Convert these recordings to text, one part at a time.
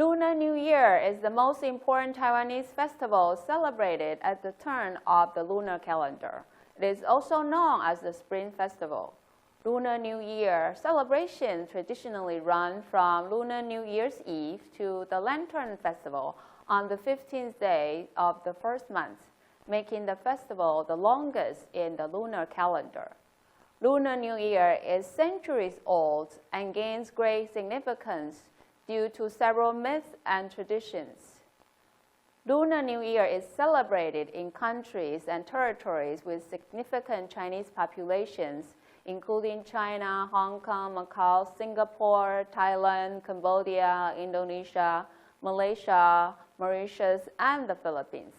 Lunar New Year is the most important Taiwanese festival celebrated at the turn of the lunar calendar. It is also known as the Spring Festival. Lunar New Year celebrations traditionally run from Lunar New Year's Eve to the Lantern Festival on the 15th day of the first month, making the festival the longest in the lunar calendar. Lunar New Year is centuries old and gains great significance due to several myths and traditions. Lunar New Year is celebrated in countries and territories with significant Chinese populations, including China, Hong Kong, Macau, Singapore, Thailand, Cambodia, Indonesia, Malaysia, Mauritius, and the Philippines.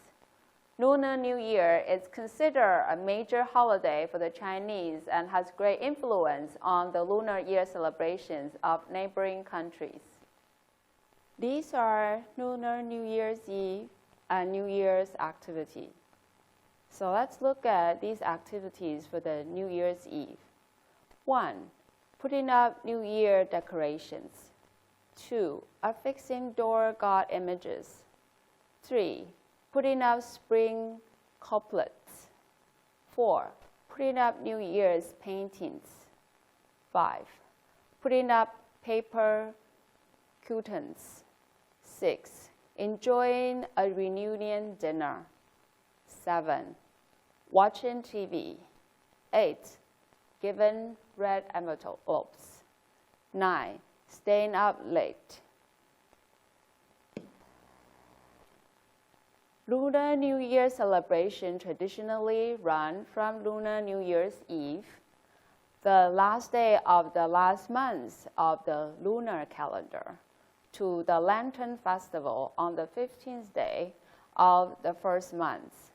Lunar New Year is considered a major holiday for the Chinese and has great influence on the Lunar Year celebrations of neighboring countries. These are Lunar New Year's Eve and New Year's activity. So let's look at these activities for the New Year's Eve. 1. Putting up New Year decorations. 2. Affixing door god images. 3. Putting up spring couplets. 4. Putting up New Year's paintings. 5. Putting up paper curtains. 6. Enjoying a reunion dinner. 7. Watching TV. 8. Giving red envelopes. 9. Staying up late. Lunar New Year celebration traditionally run from Lunar New Year's Eve, the last day of the last month of the lunar calendar, to the Lantern Festival on the 15th day of the first month.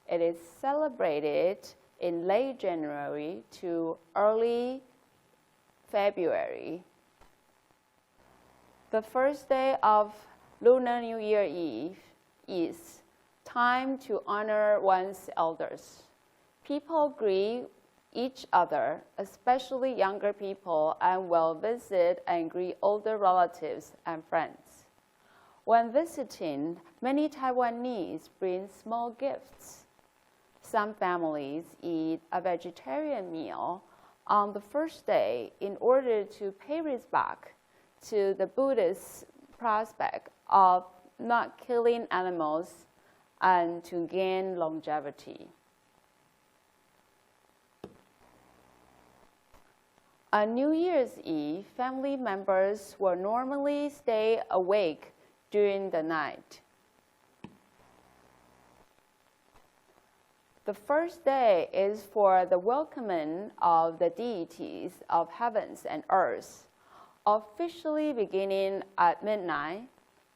It is celebrated in late January to early February. The first day of Lunar New Year Eve is time to honor one's elders. People greet each other, especially younger people, and will visit and greet older relatives and friends. When visiting, many Taiwanese bring small gifts. Some families eat a vegetarian meal on the first day in order to pay respect to the Buddhist prospect of not killing animals and to gain longevity. On New Year's Eve, family members will normally stay awake during the night. The first day is for the welcoming of the deities of heavens and earth. Officially beginning at midnight,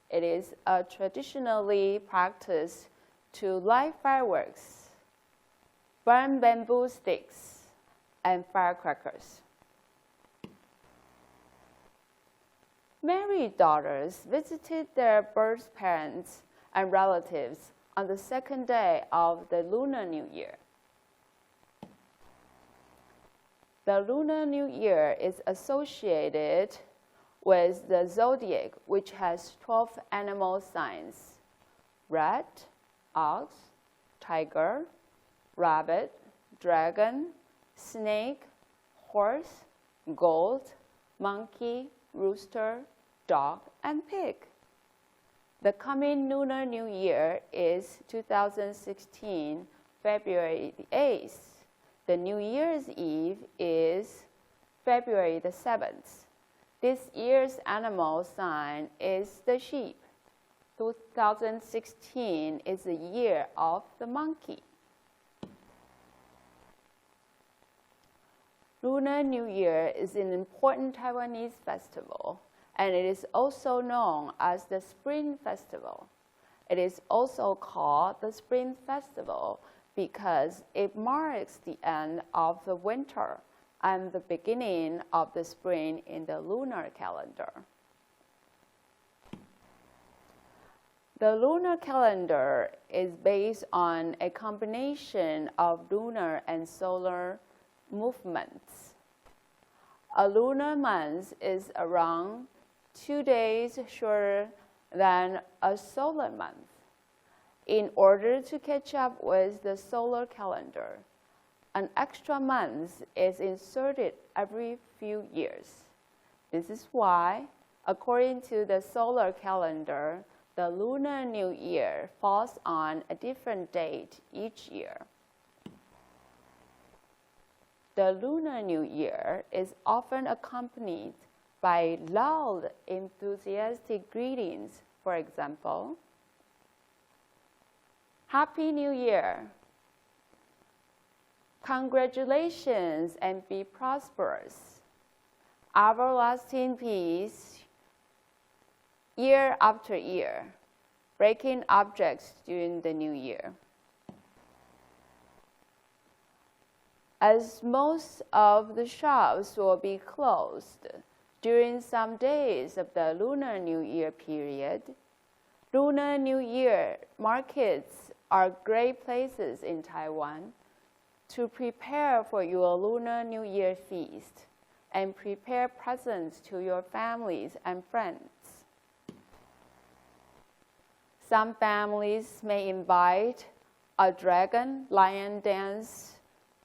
it is a traditionally practiced to light fireworks, burn bamboo sticks, and firecrackers. Married daughters visited their birth parents and relatives on the second day of the Lunar New Year. The Lunar New Year is associated with the zodiac, which has 12 animal signs: rat, ox, tiger, rabbit, dragon, snake, horse, goat, monkey, rooster, dog, and pig. The coming Lunar New Year is 2016, February the 8th. The New Year's Eve is February the 7th. This year's animal sign is the sheep. 2016 is the year of the monkey. Lunar New Year is an important Taiwanese festival, and it is also known as the Spring Festival. It is also called the Spring Festival because it marks the end of the winter and the beginning of the spring in the lunar calendar. The lunar calendar is based on a combination of lunar and solar movements. A lunar month is around 2 days shorter than a solar month. In order to catch up with the solar calendar, an extra month is inserted every few years. This is why, according to the solar calendar, the Lunar New Year falls on a different date each year. The Lunar New Year is often accompanied by loud, enthusiastic greetings. For example, Happy New Year! Congratulations and be prosperous. Everlasting peace, year after year. Breaking objects during the new year. As most of the shops will be closed during some days of the Lunar New Year period, Lunar New Year markets are great places in Taiwan to prepare for your Lunar New Year feast and prepare presents to your families and friends. Some families may invite a dragon lion dance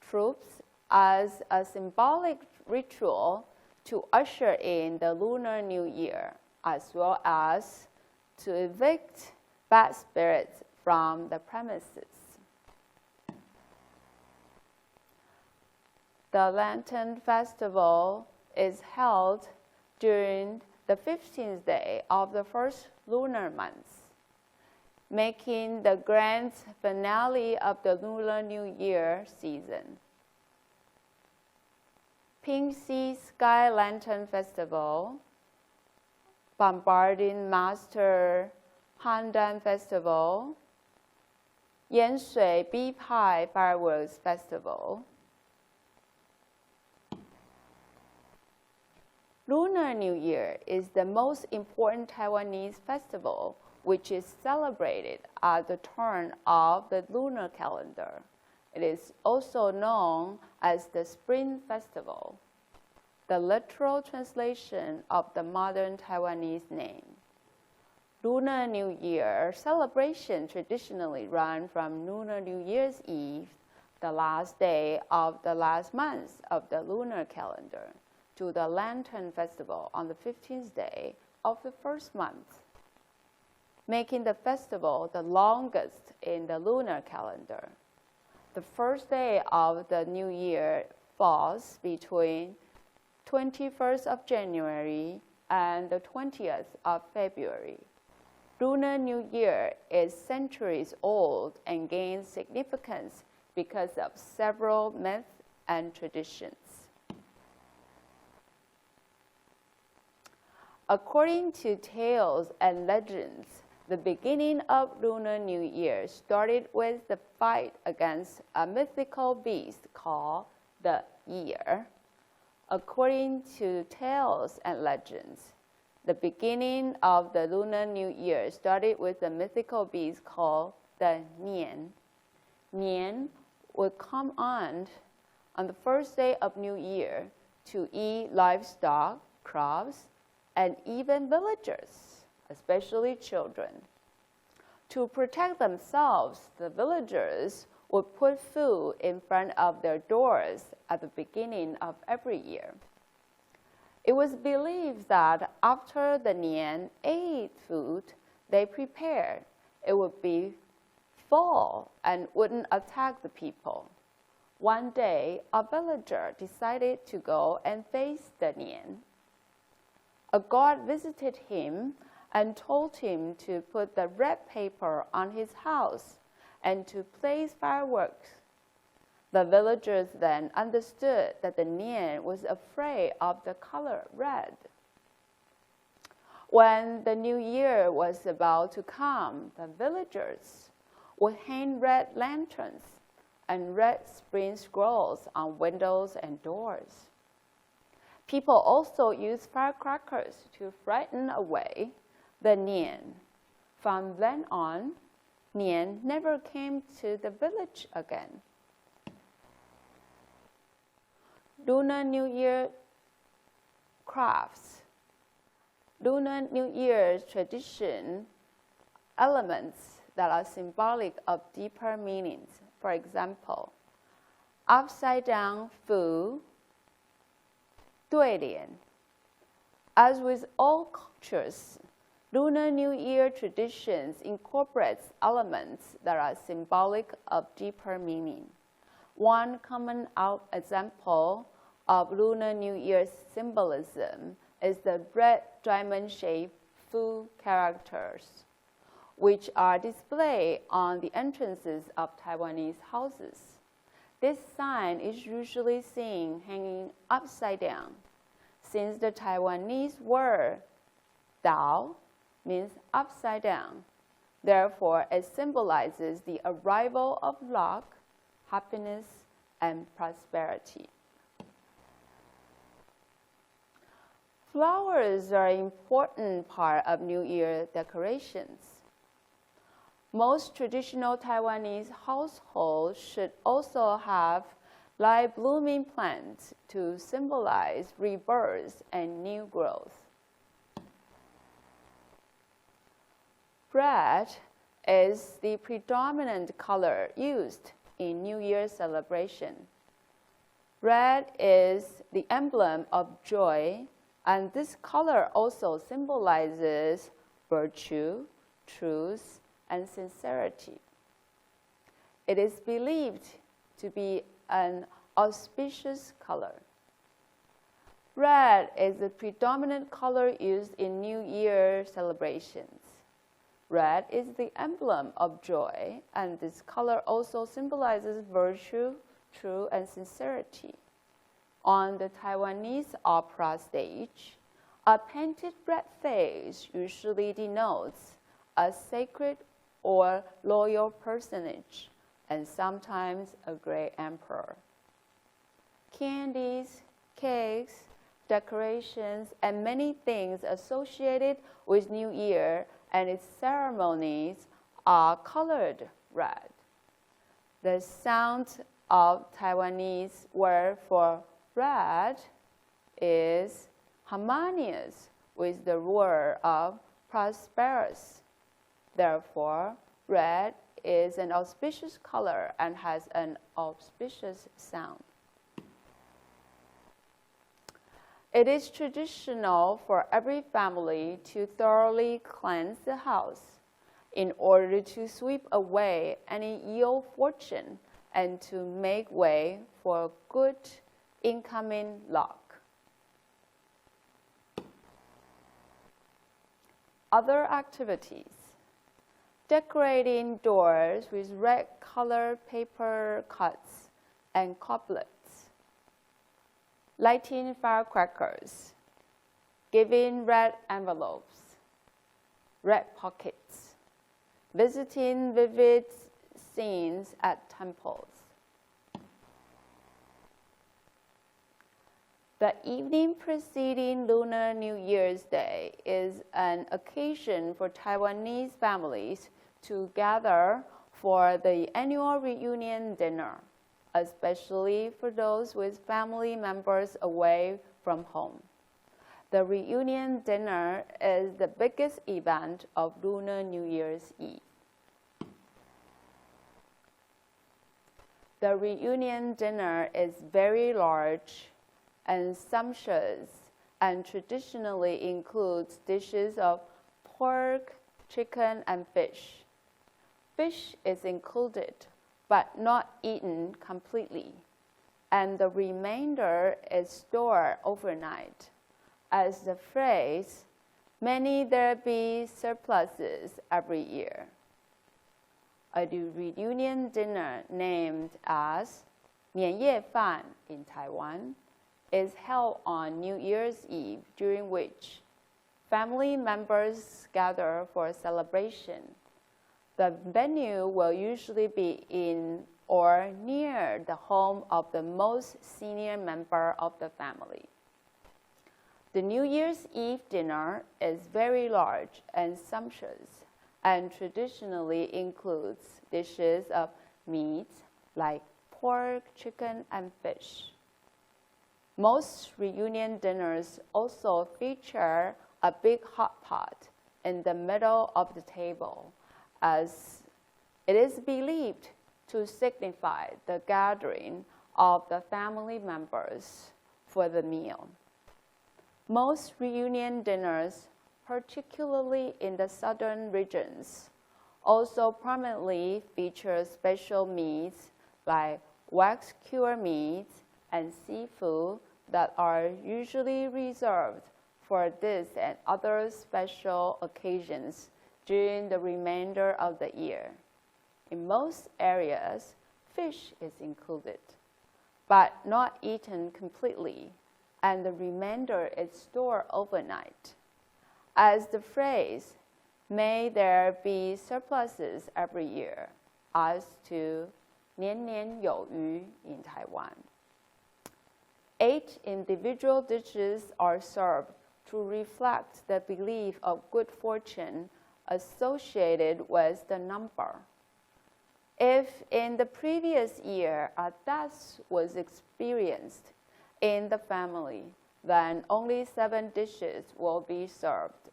troops as a symbolic ritual to usher in the Lunar New Year, as well as to evict bad spirits from the premises. The Lantern Festival is held during the 15th day of the first lunar month, making the grand finale of the Lunar New Year season. Pink Sea Sky Lantern Festival, Bombarding Master Handan Festival, Yanshui Bee Pie Fireworks Festival. Lunar New Year is the most important Taiwanese festival, which is celebrated at the turn of the lunar calendar. It is also known as the Spring Festival, the literal translation of the modern Taiwanese name. Lunar New Year celebration traditionally run from Lunar New Year's Eve, the last day of the last month of the lunar calendar, to the Lantern Festival on the 15th day of the first month, making the festival the longest in the lunar calendar. The first day of the new year falls between 21st of January and the 20th of February. Lunar New Year is centuries old and gains significance because of several myths and traditions. According to tales and legends, the beginning of Lunar New Year started with the fight against a mythical beast called the Year. According to tales and legends, the beginning of the Lunar New Year started with a mythical beast called the Nian. Nian would come on the first day of New Year to eat livestock, crops, and even villagers, especially children. To protect themselves, the villagers would put food in front of their doors at the beginning of every year. It was believed that after the Nian ate food they prepared, it would be full and wouldn't attack the people. One day, a villager decided to go and face the Nian. A god visited him and told him to put the red paper on his house and to place fireworks. The villagers then understood that the Nian was afraid of the color red. When the new year was about to come, the villagers would hang red lanterns and red spring scrolls on windows and doors. People also used firecrackers to frighten away the Nian. From then on, Nian never came to the village again. Lunar New Year crafts. Lunar New Year's tradition elements that are symbolic of deeper meanings. For example, upside down food, 对联. As with all cultures, Lunar New Year traditions incorporates elements that are symbolic of deeper meaning. One common example of Lunar New Year's symbolism is the red diamond-shaped food characters, which are displayed on the entrances of Taiwanese houses. This sign is usually seen hanging upside down, since the Taiwanese word Dao means upside down. Therefore, it symbolizes the arrival of luck, happiness, and prosperity. Flowers are an important part of New Year decorations. Most traditional Taiwanese households should also have live blooming plants to symbolize rebirth and new growth. Red is the predominant color used in New Year celebration. Red is the emblem of joy, and this color also symbolizes virtue, truth, and sincerity. It is believed to be an auspicious color. Red is the predominant color used in New Year celebrations. Red is the emblem of joy, and this color also symbolizes virtue, truth, and sincerity. On the Taiwanese opera stage, a painted red face usually denotes a sacred or loyal personage, and sometimes a great emperor. Candies, cakes, decorations, and many things associated with New Year and its ceremonies are colored red. The sound of Taiwanese word for red is harmonious with the word of prosperous. Therefore, red is an auspicious color and has an auspicious sound. It is traditional for every family to thoroughly cleanse the house in order to sweep away any ill fortune and to make way for good incoming luck. Other activities: decorating doors with red colored paper cuts and couplets, lighting firecrackers, giving red envelopes, red pockets, visiting vivid scenes at temples. The evening preceding Lunar New Year's Day is an occasion for Taiwanese families to gather for the annual reunion dinner, especially for those with family members away from home. The reunion dinner is the biggest event of Lunar New Year's Eve. The reunion dinner is very large and sumptuous and traditionally includes dishes of pork, chicken, and fish. Fish is included, but not eaten completely, and the remainder is stored overnight. As the phrase, "Many there be surpluses every year." A reunion dinner named as 年夜饭 in Taiwan is held on New Year's Eve, during which family members gather for a celebration. The venue will usually be in or near the home of the most senior member of the family. The New Year's Eve dinner is very large and sumptuous and traditionally includes dishes of meat like pork, chicken, and fish. Most reunion dinners also feature a big hot pot in the middle of the table, as it is believed to signify the gathering of the family members for the meal. Most reunion dinners, particularly in the southern regions, also prominently feature special meats like wax-cured meats and seafood that are usually reserved for this and other special occasions during the remainder of the year. In most areas, fish is included, but not eaten completely, and the remainder is stored overnight. As the phrase, "May there be surpluses every year," as to 年年有余 in Taiwan. 8 individual dishes are served to reflect the belief of good fortune associated with the number. If in the previous year a death was experienced in the family, then only 7 dishes will be served.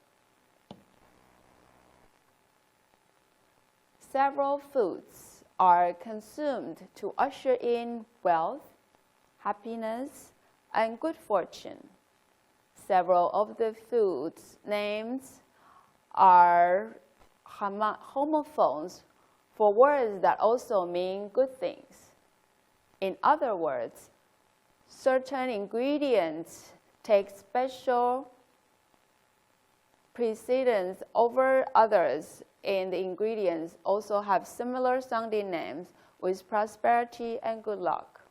Several foods are consumed to usher in wealth, happiness, and good fortune. Several of the foods names are homophones for words that also mean good things. In other words, certain ingredients take special precedence over others, and the ingredients also have similar sounding names with prosperity and good luck.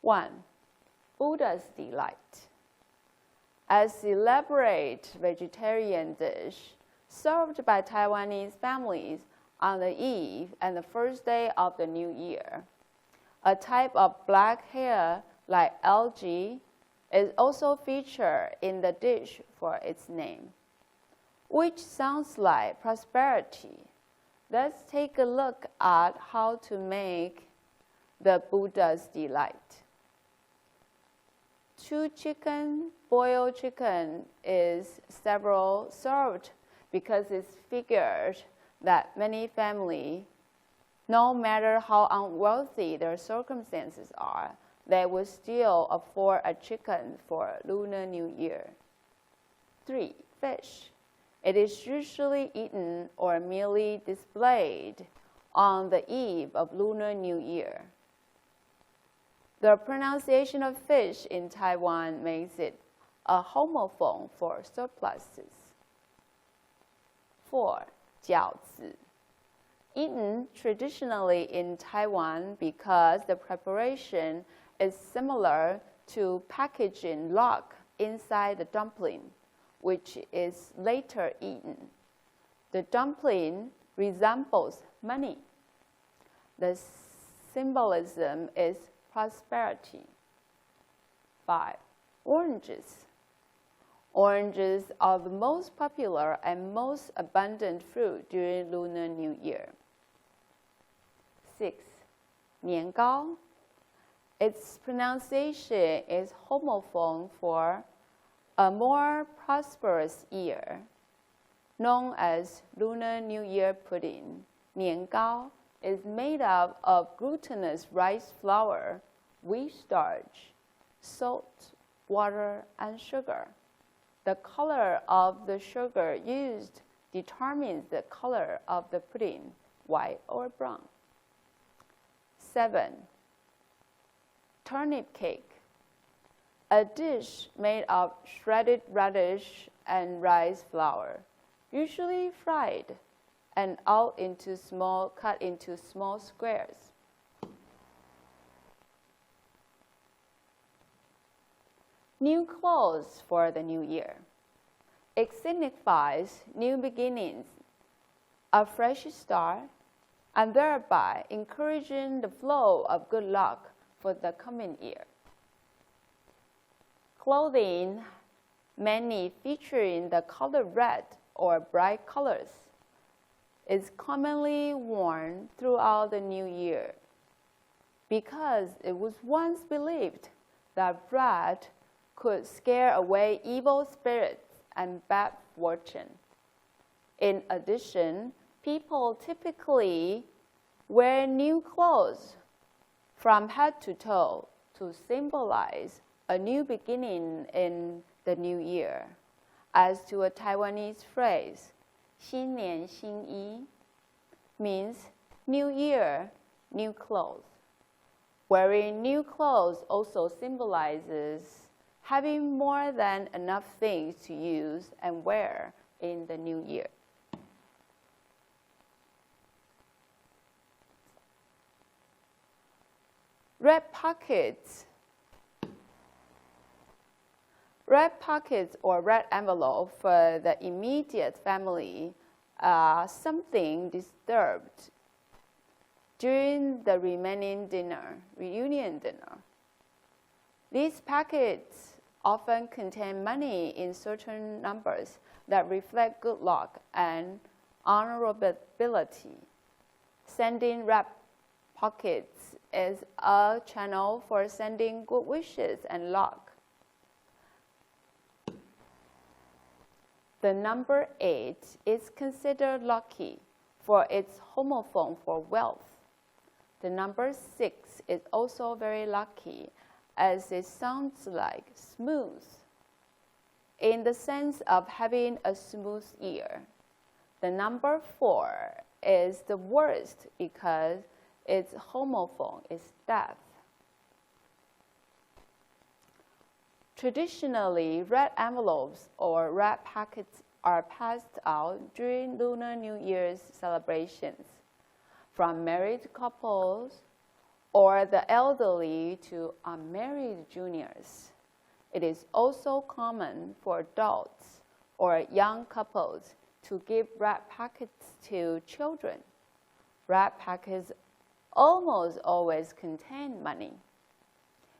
1. Buddha's Delight. As elaborate vegetarian dish served by Taiwanese families on the eve and the first day of the new year. A type of black hair like algae is also featured in the dish for its name, which sounds like prosperity. Let's take a look at how to make the Buddha's Delight. 2 chicken, boiled chicken is several served because it's figured that many families, no matter how unwealthy their circumstances are, they will still afford a chicken for Lunar New Year. 3. Fish. It is usually eaten or merely displayed on the eve of Lunar New Year. The pronunciation of fish in Taiwan makes it a homophone for surpluses. 4. 饺子. Eaten traditionally in Taiwan because the preparation is similar to packaging log inside the dumpling, which is later eaten. The dumpling resembles money. The symbolism is prosperity. 5. Oranges. Oranges are the most popular and most abundant fruit during Lunar New Year. 6. 年糕. Its pronunciation is homophone for a more prosperous year, known as Lunar New Year pudding. 年糕 is made up of glutinous rice flour, wheat starch, salt, water, and sugar. The color of the sugar used determines the color of the pudding, white or brown. 7. Turnip cake. A dish made of shredded radish and rice flour, usually fried and cut into small squares. New clothes for the new year. It signifies new beginnings, a fresh start, and thereby encouraging the flow of good luck for the coming year. Clothing, many featuring the color red or bright colors, is commonly worn throughout the new year because it was once believed that red could scare away evil spirits and bad fortune. In addition, people typically wear new clothes from head to toe to symbolize a new beginning in the new year. As to a Taiwanese phrase, 新年新衣 means new year, new clothes. Wearing new clothes also symbolizes having more than enough things to use and wear in the new year. Red pockets or red envelope for the immediate family are something disturbed during the reunion dinner. These packets often contain money in certain numbers that reflect good luck and honorability. Sending red pockets is a channel for sending good wishes and luck. The number 8 is considered lucky for its homophone for wealth. The number 6 is also very lucky as it sounds like smooth, in the sense of having a smooth year. The number 4 is the worst because its homophone is death. Traditionally, red envelopes or red packets are passed out during Lunar New Year's celebrations, from married couples or the elderly to unmarried juniors. It is also common for adults or young couples to give red packets to children. Red packets almost always contain money,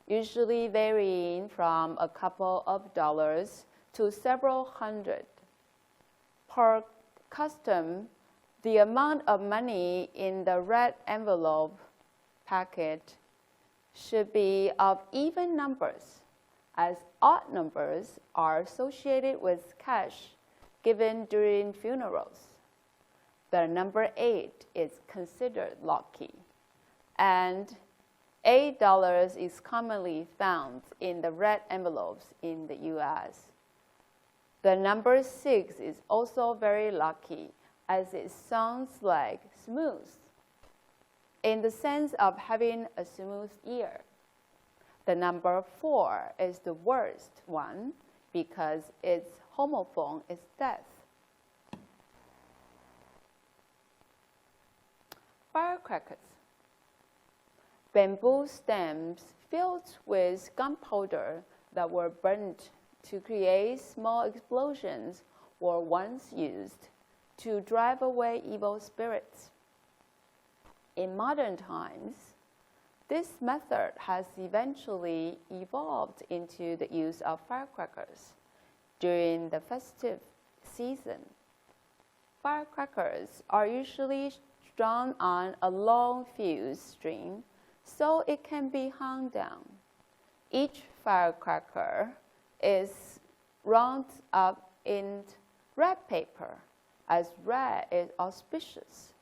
usually varying from a couple of dollars to several hundred. Per custom, the amount of money in the red envelope packet should be of even numbers, as odd numbers are associated with cash given during funerals. The number 8 is considered lucky, and $8 is commonly found in the red envelopes in the U.S. The number 6 is also very lucky, as it sounds like smooth, in the sense of having a smooth year. The number 4 is the worst one because its homophone is death. Firecrackers. Bamboo stems filled with gunpowder that were burnt to create small explosions were once used to drive away evil spirits. In modern times, this method has eventually evolved into the use of firecrackers during the festive season. Firecrackers are usually strung on a long fuse string so it can be hung down. Each firecracker is round up in red paper, as red is auspicious,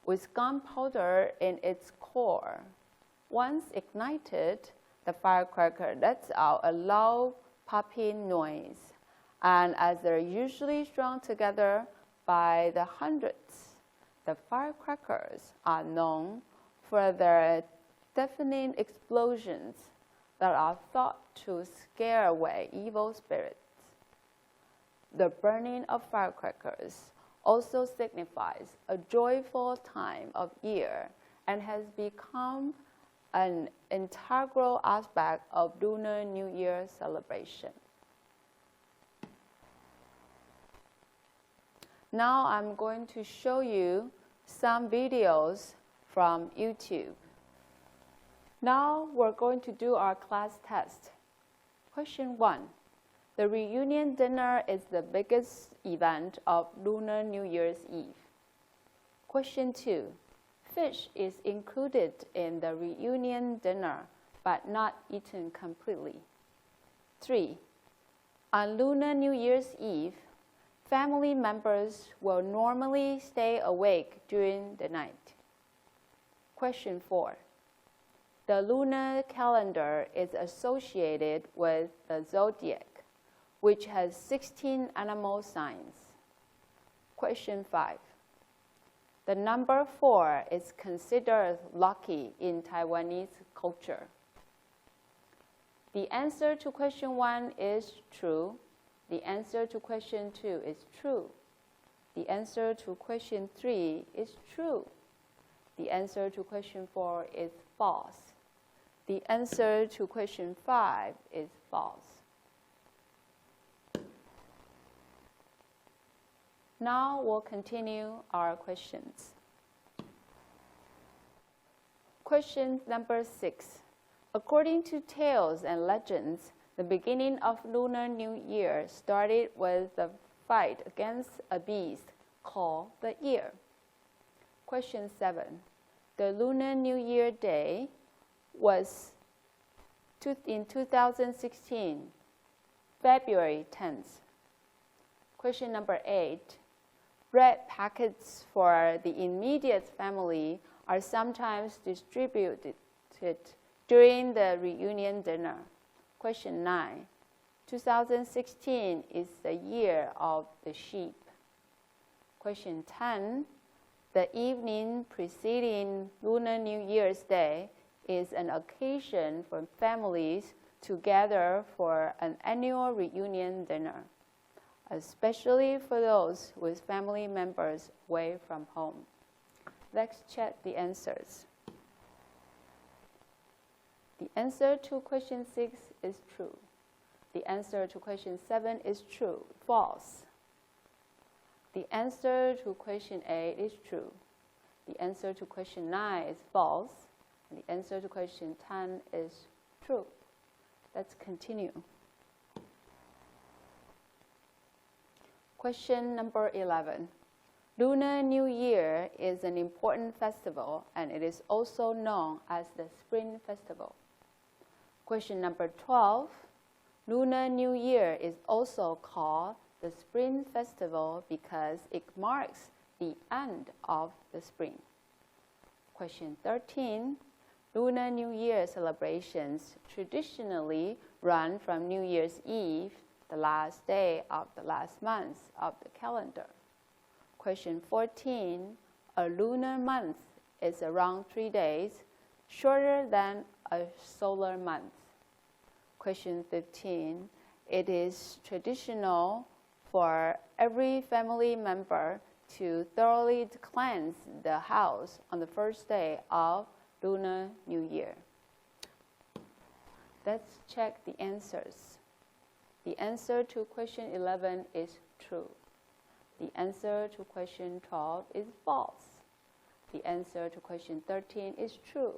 with gunpowder in its core. Once ignited, the firecracker lets out a loud popping noise, and as they're usually strung together by the hundreds, the firecrackers are known for their deafening explosions that are thought to scare away evil spirits. The burning of firecrackers also signifies a joyful time of year and has become an integral aspect of Lunar New Year celebration. Now I'm going to show you some videos from YouTube. Now we're going to do our class test. Question 1. The reunion dinner is the biggest event of Lunar New Year's Eve. Question 2. Fish is included in the reunion dinner, but not eaten completely. 3. On Lunar New Year's Eve, family members will normally stay awake during the night. Question 4. The lunar calendar is associated with the zodiac, which has 16 animal signs. Question 5. The number 4 is considered lucky in Taiwanese culture. The answer to question 1 is true. The answer to question 2 is true. The answer to question 3 is true. The answer to question 4 is false. The answer to question 5 is false. Now we'll continue our questions. Question number 6. According to tales and legends, the beginning of Lunar New Year started with the fight against a beast called the Ear. Question 7. The Lunar New Year day was in 2016, February 10th. Question number 8. Bread packets for the immediate family are sometimes distributed during the reunion dinner. Question 9. 2016 is the year of the sheep. Question 10. The evening preceding Lunar New Year's Day is an occasion for families to gather for an annual reunion dinner, especially for those with family members away from home. Let's check the answers. The answer to question 6 is true. The answer to question 7 is true, false. The answer to question 8 is true. The answer to question 9 is false. And the answer to question 10 is true. Let's continue. Question number 11. Lunar New Year is an important festival, and it is also known as the Spring Festival. Question number 12. Lunar New Year is also called the Spring Festival because it marks the end of the spring. Question 13. Lunar New Year celebrations traditionally run from New Year's Eve, the last day of the last month of the calendar. Question 14. A lunar month is around 3 days, shorter than a solar month. Question 15. It is traditional for every family member to thoroughly cleanse the house on the first day of Lunar New Year. Let's check the answers. The answer to question 11 is true. The answer to question 12 is false. The answer to question 13 is true.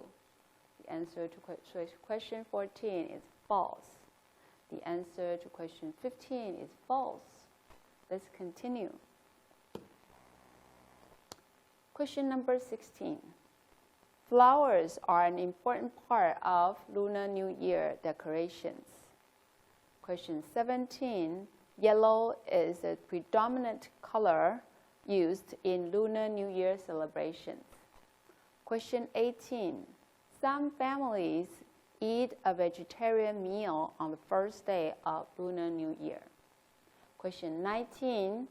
The answer to question 14 is false. The answer to question 15 is false. Let's continue. Question number 16. Flowers are an important part of Lunar New Year decorations. Question 17. Yellow is a predominant color used in Lunar New Year celebrations. Question 18. Some families eat a vegetarian meal on the first day of Lunar New Year. Question 19.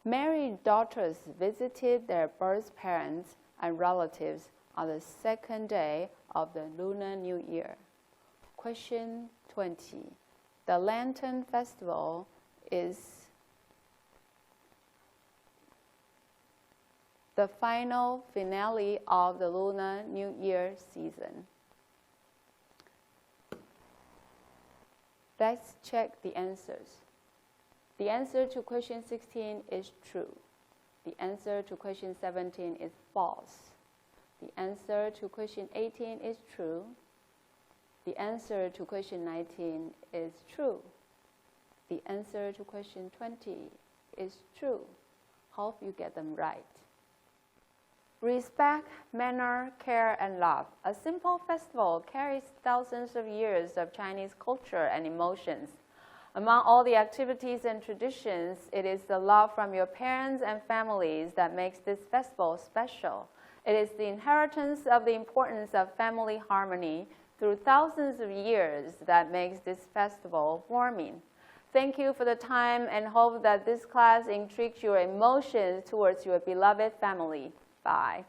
Married daughters visited their birth parents and relatives on the second day of the Lunar New Year. Question 20. The Lantern Festival is the final finale of the Lunar New Year season. Let's check the answers. The answer to question 16 is true. The answer to question 17 is false. The answer to question 18 is true. The answer to question 19 is true. The answer to question 20 is true. Hope you get them right. Respect, manner, care, and love. A simple festival carries thousands of years of Chinese culture and emotions. Among all the activities and traditions, it is the love from your parents and families that makes this festival special. It is the inheritance of the importance of family harmony through thousands of years that makes this festival warming. Thank you for the time and hope that this class intrigued your emotions towards your beloved family. Bye.